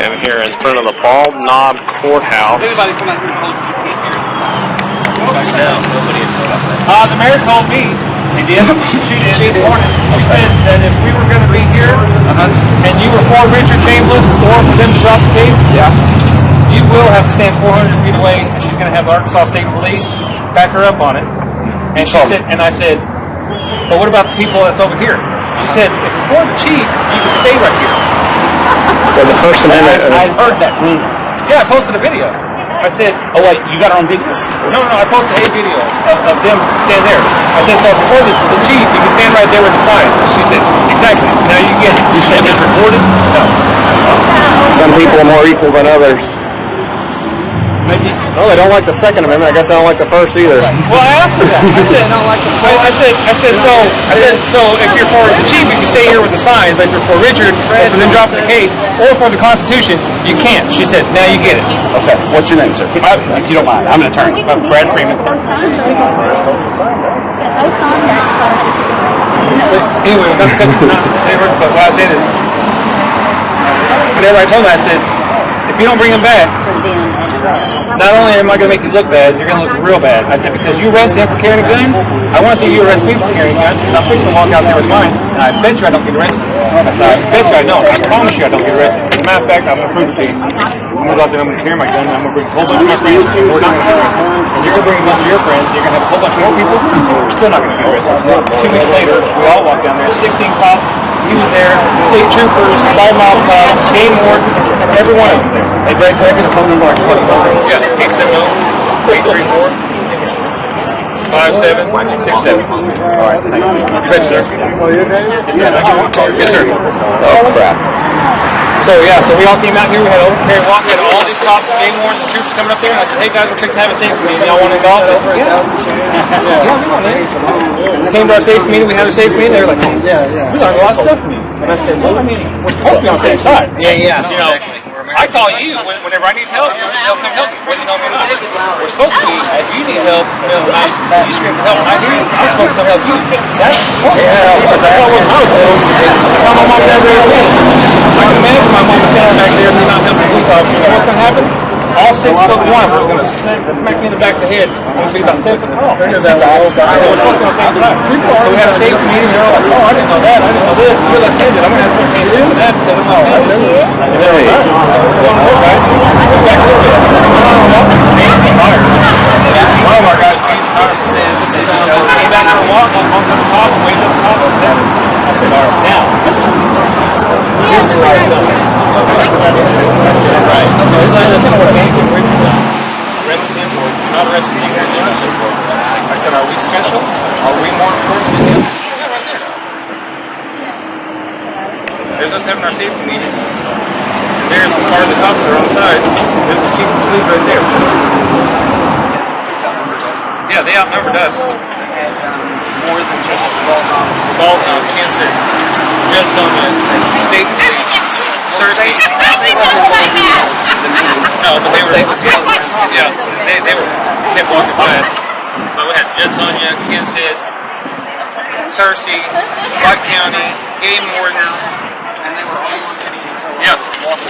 And here in front of the Bald Knob Courthouse. Anybody come out here and told you can't hear it? No, nobody has told us that. The mayor called me. He did. She did this morning. She said that if we were going to be here and you were for Richard Chambliss or for them to drop the case, you will have to stand 400 feet away, and she's going to have the Arkansas State Police back her up on it. And she said, and I said, but what about the people that's over here? She said, if you're for the chief, you can stay right here. So the person in it. I heard that rumor. Yeah, I posted a video. I said, Oh wait, you got her on video? no, I posted a video of them stand there. I said, so for the chief, you can stand right there with the sign. She said, exactly. Now you get it. You said it's recorded? No. Some people are more equal than others. Maybe. No, they don't like the Second Amendment. I guess they don't like the First either. Well, I asked her that. I said, so if you're for the chief, you can stay here with the sign, but if you're for Richard, or for them dropping the case, or for the Constitution, you can't. She said, now you get it. Okay, what's your name, sir? If you don't mind, I'm an attorney. Brad Freeman. Those signs, that's what Anyway, that's but what I said is, whenever I told her, I said, if you don't bring him back, not only am I going to make you look bad, you're going to look real bad. I said, because you arrest him for carrying a gun, I want to see you arrest me for carrying a gun, because I'm fixing to walk out there with mine, and I bet you I don't get arrested. I said, I bet you I don't. I promise you I don't get arrested. As a matter of fact, I'm going to prove it to you. I'm going to go out there, I'm going to carry my gun, and I'm going to bring a whole bunch of my friends, and we're not going to get arrested. And you're going to bring a bunch of your friends, and you're going to have a whole bunch more people, and we're still not going to get arrested. 2 weeks later, we all walked down there, 16 cops, he was there, state troopers, Bald Knob cops, game wardens, every one of them there. Hey, Greg, can I get a phone number? Yeah, 870-834-5767. All right, thank you. Thanks, sir. Yes, sir. Oh, crap. So we all came out here. We had an open carry walk. We had all these cops, game wardens, and troopers coming up there. And I said, hey guys, we're fixing to have a safety meeting. Y'all want to involve us? Came to our safety meeting. We had a safety meeting. They were like, we learned a lot of stuff from you. And I said, well, I mean, we're supposed to be on the same side. Yeah. You know, I call you whenever I need help. They'll come help me. Whether you know me or not. We're supposed to be, if you need help, you scream for help. And I hear you. I'm supposed to come help you. That's what I was told. My mom does everything. I can imagine my mom standing back there and not helping police officers. You know what's going to happen? All 6 foot 1 are going to smack me in the back of the head. I'm going to be about 7 foot tall. So we had a safety meeting. They're all like, oh, I didn't know that. I didn't know this. You're like, I'm going to have to put hands on that. And I'm like, one of our guys came back for a walk on to the top and waited at the top of the step. I said, all right, now. Here's the right stuff. Right. It's like this is what Nathan Richard done. Arrested him for not arresting him for innocent. I said, are we special? Are we more important than him? Yeah, right there. There's us having our safety meeting. And there's part of the cops that are on the side. There's the chief of police right there. Yeah, they outnumbered us. More than just Bald Knob, Kensett, State Police, Cersei. No, but they were. Yeah, they were kept walking by us. But we had Judsonia, Kensett, Cersei, White County, game wardens, and they were all on video. Yeah.